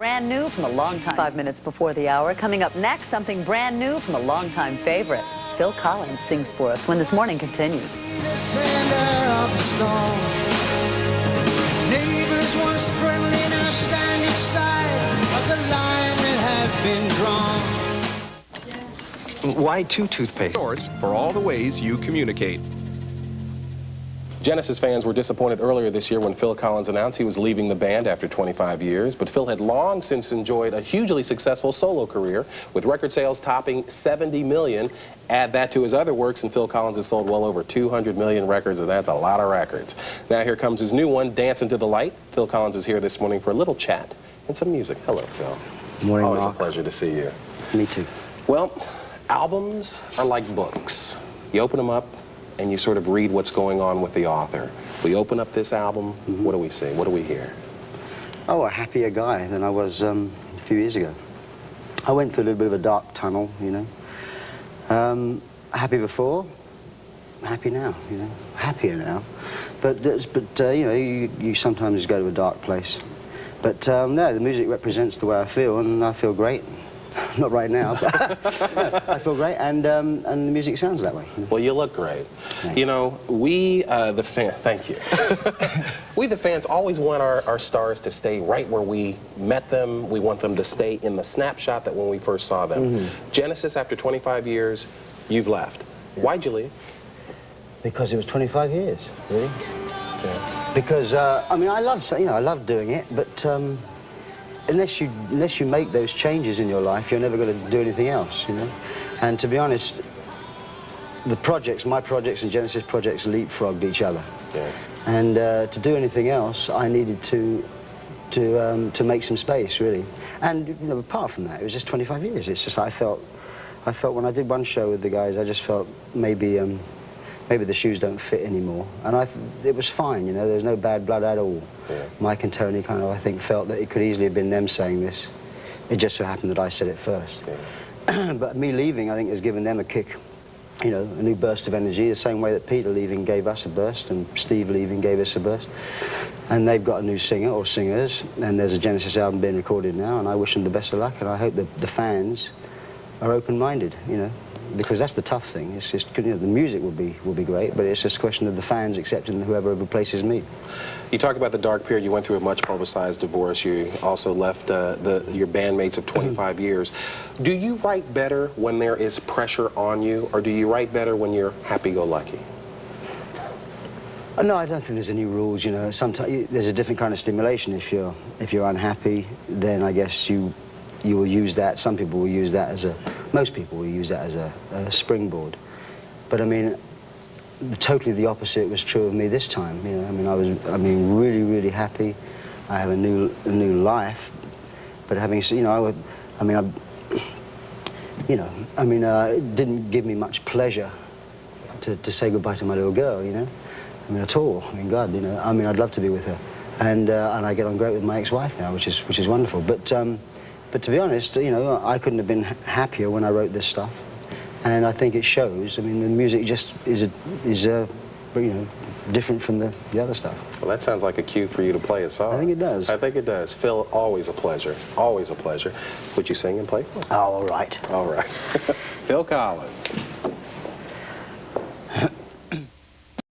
Brand new from a long-time. 5 minutes before the hour. Coming up next, something brand new from a long-time favorite. Phil Collins sings for us when This Morning continues. Neighbors once friendly, now stand each side of the line that has been drawn. Why two toothpaste? Source for all the ways you communicate. Genesis fans were disappointed earlier this year when Phil Collins announced he was leaving the band after 25 years, but Phil had long since enjoyed a hugely successful solo career with record sales topping 70 million. Add that to his other works and Phil Collins has sold well over 200 million records, and that's a lot of records. Now here comes his new one, Dancing to the Light. Phil Collins is here this morning for a little chat and some music. Hello, Phil. Morning, Always Mark. a pleasure to see you. Me too. Well, albums are like books. You open them up and you sort of read what's going on with the author. We open up this album, what do we see? What do we hear? Oh, a happier guy than I was a few years ago. I went through a little bit of a dark tunnel, you know. Happy before, happy now, you know. Happier now. But you know, you sometimes go to a dark place. But no, the music represents the way I feel, and I feel great. Not right now, but I feel great, and the music sounds that way. You know? Well, you look great. Thanks. You know, we, the fans, thank you. We, the fans, always want our stars to stay right where we met them. We want them to stay in the snapshot that when we first saw them. Genesis, after 25 years, you've left. Yeah. Why'd you leave? Because it was 25 years, really. Yeah. Because, I mean, I loved doing it, but unless you make those changes in your life, you're never going to do anything else, you know. And to be honest, the projects, my projects and Genesis projects, leapfrogged each other. Yeah. And to do anything else, I needed to make some space, really. And you know, apart from that, it was just 25 years. It's just I felt when I did one show with the guys, I just felt maybe the shoes don't fit anymore, and it was fine, you know. There's no bad blood at all. Yeah. Mike and Tony kind of, I think, felt that it could easily have been them saying this. It just so happened that I said it first. Yeah. But me leaving, I think, has given them a kick, you know, a new burst of energy, the same way that Peter leaving gave us a burst, and Steve leaving gave us a burst. And they've got a new singer, or singers, and there's a Genesis album being recorded now, and I wish them the best of luck, and I hope that the fans are open-minded, you know. Because that's the tough thing. It's just, you know, the music will be great, but it's just a question of the fans accepting whoever replaces me. You talk about the dark period. You went through a much publicized divorce. You also left your bandmates of 25 years. Do you write better when there is pressure on you, or do you write better when you're happy-go-lucky? No, I don't think there's any rules. You know, sometimes there's a different kind of stimulation. If you're unhappy, then I guess you will use that. Some people will use that as most people will use that as a springboard. But I mean, totally the opposite was true of me this time. You know, I mean, I was really, really happy. I have a new life. But having, you know, it didn't give me much pleasure to say goodbye to my little girl. You know, I mean, at all. I mean, God, you know, I mean, I'd love to be with her, and I get on great with my ex-wife now, which is wonderful. But to be honest, you know, I couldn't have been happier when I wrote this stuff, and I think it shows. I mean, the music just is you know, different from the other stuff. Well, that sounds like a cue for you to play a song. I think it does. I think it does. Phil, always a pleasure. Always a pleasure. Would you sing and play? Oh, all right. All right. Phil Collins.